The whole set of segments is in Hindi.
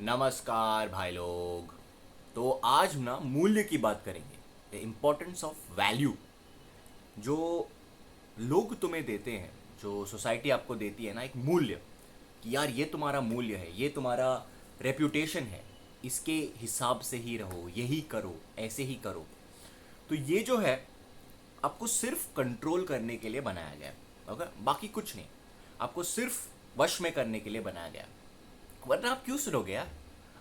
नमस्कार भाई लोग। तो आज ना मूल्य की बात करेंगे। द इम्पोर्टेंस ऑफ वैल्यू जो लोग तुम्हें देते हैं, जो सोसाइटी आपको देती है ना, एक मूल्य कि यार ये तुम्हारा मूल्य है, ये तुम्हारा रेप्यूटेशन है, इसके हिसाब से ही रहो, यही करो, ऐसे ही करो। तो ये जो है आपको सिर्फ कंट्रोल करने के लिए बनाया गया है। ओके, बाकी कुछ नहीं। आपको सिर्फ वश में करने के लिए बनाया गया है। वरना आप क्यों सुनोगे यार?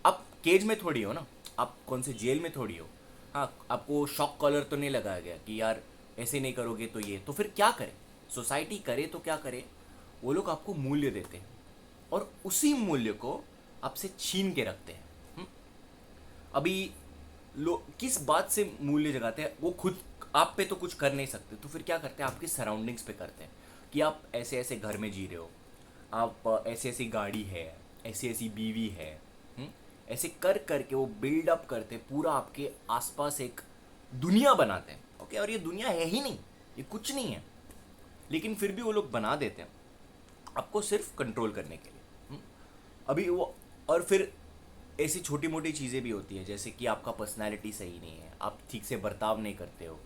आप केज में थोड़ी हो ना, आप कौन से जेल में थोड़ी हो। हाँ, आपको शॉक कॉलर तो नहीं लगाया गया कि यार ऐसे नहीं करोगे तो ये, तो फिर क्या करे? सोसाइटी करे तो क्या करे? वो लोग आपको मूल्य देते हैं और उसी मूल्य को आपसे छीन के रखते हैं। अभी लोग किस बात से मूल्य जगाते हैं? वो खुद आप पे तो कुछ कर नहीं सकते, तो फिर क्या करते हैं? आपके सराउंडिंग्स पे करते हैं कि आप ऐसे ऐसे घर में जी रहे हो, आप ऐसी ऐसी गाड़ी है, ऐसी ऐसी बीवी है। हुँ? ऐसे कर करके वो बिल्डअप करते पूरा आपके आसपास एक दुनिया बनाते हैं। ओके, और ये दुनिया है ही नहीं, ये कुछ नहीं है, लेकिन फिर भी वो लोग बना देते हैं आपको सिर्फ कंट्रोल करने के लिए। अभी वो, और फिर ऐसी छोटी मोटी चीज़ें भी होती है, जैसे कि आपका पर्सनैलिटी सही नहीं है, आप ठीक से बर्ताव नहीं करते हो,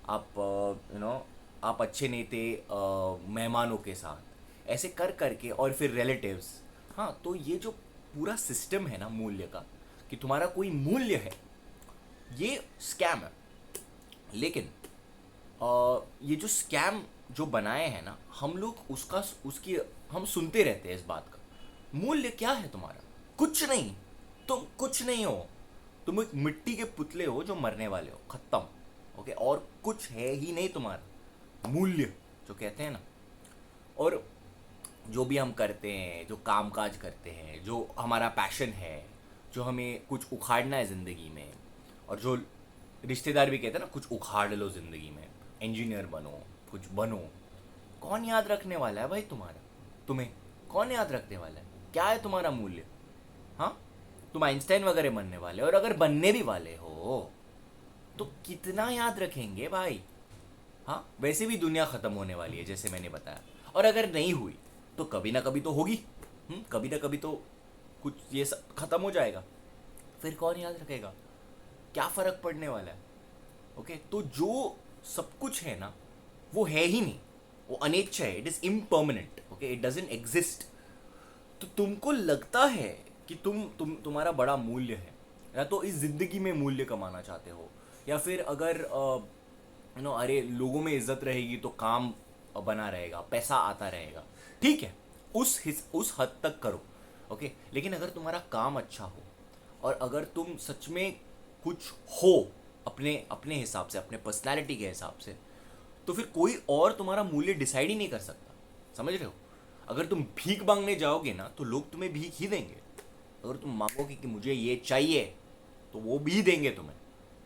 आप आप अच्छे नहीं थे मेहमानों के साथ, ऐसे कर करके, और फिर रिलेटिव्स। हाँ, तो ये जो पूरा सिस्टम है ना मूल्य का, कि तुम्हारा कोई मूल्य है, ये स्कैम है। लेकिन ये जो स्कैम जो बनाए हैं ना हम लोग, उसका उसकी हम सुनते रहते हैं इस बात का। मूल्य क्या है तुम्हारा? कुछ नहीं। तुम कुछ नहीं हो। तुम एक मिट्टी के पुतले हो जो मरने वाले हो, खत्म। ओके, और कुछ है ही नहीं तुम्हारा मूल्य, जो कहते हैं ना। और जो भी हम करते हैं, जो काम काज करते हैं, जो हमारा पैशन है, जो हमें कुछ उखाड़ना है ज़िंदगी में, और जो रिश्तेदार भी कहते हैं ना, कुछ उखाड़ लो ज़िंदगी में, इंजीनियर बनो, कुछ बनो। कौन याद रखने वाला है भाई तुम्हारा? तुम्हें कौन याद रखने वाला है? क्या है तुम्हारा मूल्य? हाँ, तुम आइंस्टाइन वगैरह बनने वाले हो, और अगर बनने भी वाले हो तो कितना याद रखेंगे भाई? हाँ, वैसे भी दुनिया ख़त्म होने वाली है जैसे मैंने बताया, और अगर नहीं हुई तो कभी ना कभी तो होगी। कभी ना कभी तो कुछ ये सब ख़त्म हो जाएगा। फिर कौन याद रखेगा? क्या फ़र्क पड़ने वाला है? ओके, तो जो सब कुछ है ना, वो है ही नहीं, वो अनिच्छ है, it is impermanent. Okay, it doesn't exist. तो तुमको लगता है कि तुम्हारा बड़ा मूल्य है, या तो इस ज़िंदगी में मूल्य कमाना चाहते हो, या फिर अगर अरे लोगों में इज्जत रहेगी तो काम बना रहेगा, पैसा आता रहेगा, ठीक है, उस हद तक करो। ओके, लेकिन अगर तुम्हारा काम अच्छा हो, और अगर तुम सच में कुछ हो अपने अपने हिसाब से, अपने पर्सनैलिटी के हिसाब से, तो फिर कोई और तुम्हारा मूल्य डिसाइड ही नहीं कर सकता। समझ रहे हो? अगर तुम भीख मांगने जाओगे ना तो लोग तुम्हें भीख ही देंगे। अगर तुम मांगोगे कि मुझे ये चाहिए, तो वो भी देंगे तुम्हें।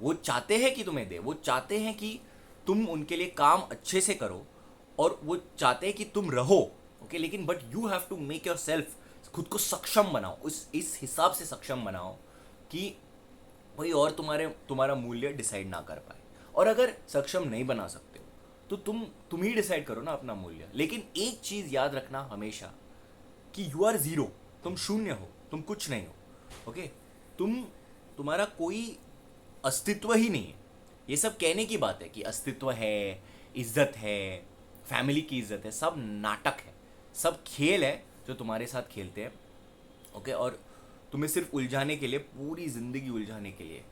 वो चाहते हैं कि तुम्हें दे, वो चाहते हैं कि तुम उनके लिए काम अच्छे से करो, और वो चाहते हैं कि तुम रहो। ओके, लेकिन but you have to make yourself, खुद को सक्षम बनाओ, इस हिसाब से सक्षम बनाओ कि कोई और तुम्हारा मूल्य डिसाइड ना कर पाए। और अगर सक्षम नहीं बना सकते हो तो तुम ही डिसाइड करो ना अपना मूल्य। लेकिन एक चीज़ याद रखना हमेशा, कि यू आर ज़ीरो। तुम शून्य हो, तुम कुछ नहीं हो। ओके, तुम्हारा कोई अस्तित्व ही नहीं है। ये सब कहने की बात है कि अस्तित्व है, इज्जत है, फैमिली की इज्जत है, सब नाटक है, सब खेल है जो तुम्हारे साथ खेलते हैं। ओके, और तुम्हें सिर्फ उलझाने के लिए, पूरी ज़िंदगी उलझाने के लिए,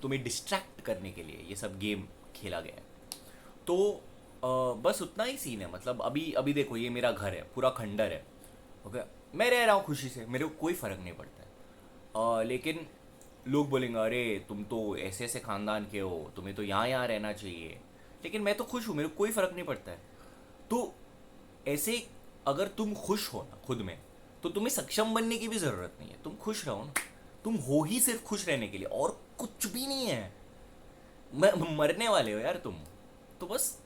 तुम्हें डिस्ट्रैक्ट करने के लिए ये सब गेम खेला गया है। तो बस उतना ही सीन है। मतलब अभी अभी देखो, ये मेरा घर है, पूरा खंडर है। ओके, मैं रह रहा हूँ खुशी से, मेरे को कोई फ़र्क नहीं पड़ता है। लेकिन लोग बोलेंगे अरे तुम तो ऐसे ऐसे ख़ानदान के हो, तुम्हें तो यहाँ यहाँ रहना चाहिए। लेकिन मैं तो खुश हूँ, मेरे को कोई फ़र्क नहीं पड़ता है। तो ऐसे, अगर तुम खुश हो ना खुद में, तो तुम्हें सक्षम बनने की भी ज़रूरत नहीं है। तुम खुश रहो ना, तुम हो ही सिर्फ खुश रहने के लिए, और कुछ भी नहीं है। मरने वाले हो यार तुम। तो बस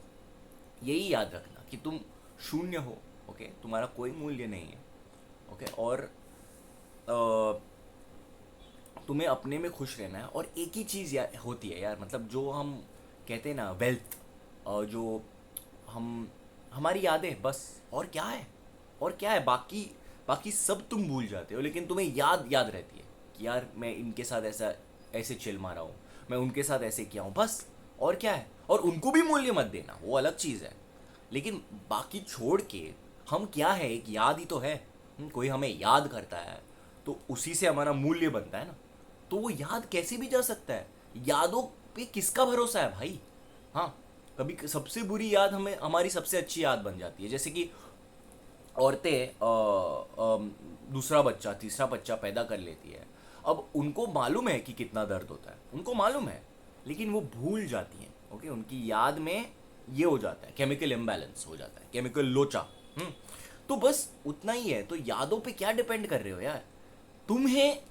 यही याद रखना कि तुम शून्य हो। ओके, तुम्हारा कोई मूल्य नहीं है। ओके, और तुम्हें अपने में खुश रहना है। और एक ही चीज़ होती है यार, मतलब जो हम कहते हैं ना, वेल्थ, जो हम हमारी यादें, बस। और क्या है? और क्या है बाकी? बाकी सब तुम भूल जाते हो, लेकिन तुम्हें याद याद रहती है कि यार मैं इनके साथ ऐसा ऐसे चिल मारा हूँ, मैं उनके साथ ऐसे किया हूँ, बस। और क्या है, और उनको भी मूल्य मत देना, वो अलग चीज़ है। लेकिन बाकी छोड़ के हम क्या है, एक याद ही तो है। कोई हमें याद करता है तो उसी से हमारा मूल्य बनता है ना। तो वो याद कैसे भी जा सकता है, यादों पे किसका भरोसा है भाई। हाँ, कभी सबसे बुरी याद हमें हमारी सबसे अच्छी याद बन जाती है। जैसे कि औरतें दूसरा बच्चा तीसरा बच्चा पैदा कर लेती है। अब उनको मालूम है कि कितना दर्द होता है, उनको मालूम है, लेकिन वो भूल जाती हैं। ओके, उनकी याद में ये हो जाता है, केमिकल इम्बैलेंस हो जाता है, केमिकल लोचा। तो बस उतना ही है। तो यादों पे क्या डिपेंड कर रहे हो यार, तुम्हें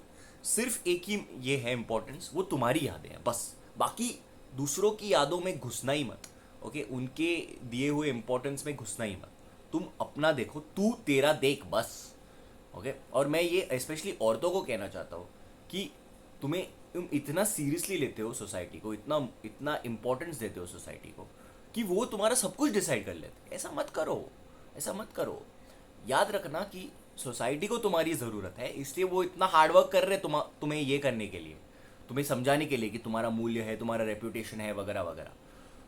सिर्फ एक ही ये है इंपॉर्टेंस, वो तुम्हारी यादें हैं बस। बाकी दूसरों की यादों में घुसना ही मत। ओके, उनके दिए हुए इंपॉर्टेंस में घुसना ही मत। तुम अपना देखो, तू तेरा देख बस। ओके, और मैं ये स्पेशली औरतों को कहना चाहता हूँ कि तुम इतना सीरियसली लेते हो सोसाइटी को, इतना इतना इंपॉर्टेंस देते हो सोसाइटी को कि वो तुम्हारा सब कुछ डिसाइड कर लेते। ऐसा मत करो, ऐसा मत करो। याद रखना कि सोसाइटी को तुम्हारी ज़रूरत है, इसलिए वो इतना हार्डवर्क कर रहे तुम्हें ये करने के लिए, तुम्हें समझाने के लिए कि तुम्हारा मूल्य है, तुम्हारा रेप्यूटेशन है, वगैरह वगैरह।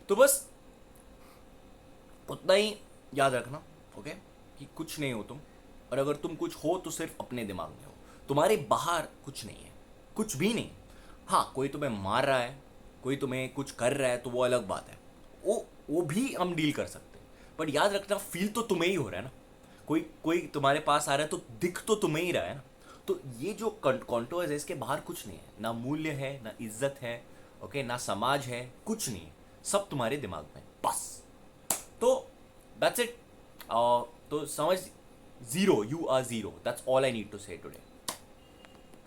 तो बस उतना ही याद रखना। ओके, कि कुछ नहीं हो तुम, और अगर तुम कुछ हो तो सिर्फ अपने दिमाग में हो, तुम्हारे बाहर कुछ नहीं है, कुछ भी नहीं। हाँ, कोई तुम्हें मार रहा है, कोई तुम्हें कुछ कर रहा है, तो वो अलग बात है, वो भी हम डील कर सकते हैं। बट याद रखना, फील तो तुम्हें ही हो रहा है ना। कोई कोई तुम्हारे पास आ रहा है तो दिख तो तुम्हें ही रहा है ना। तो ये जो कॉन्टोर्स है, इसके बाहर कुछ नहीं है, ना मूल्य है, ना इज्जत है, ओके, ना समाज है, कुछ नहीं है, सब तुम्हारे दिमाग में बस। तो दैट्स इट। तो समझ, zero, you are zero, that's all I need to say today.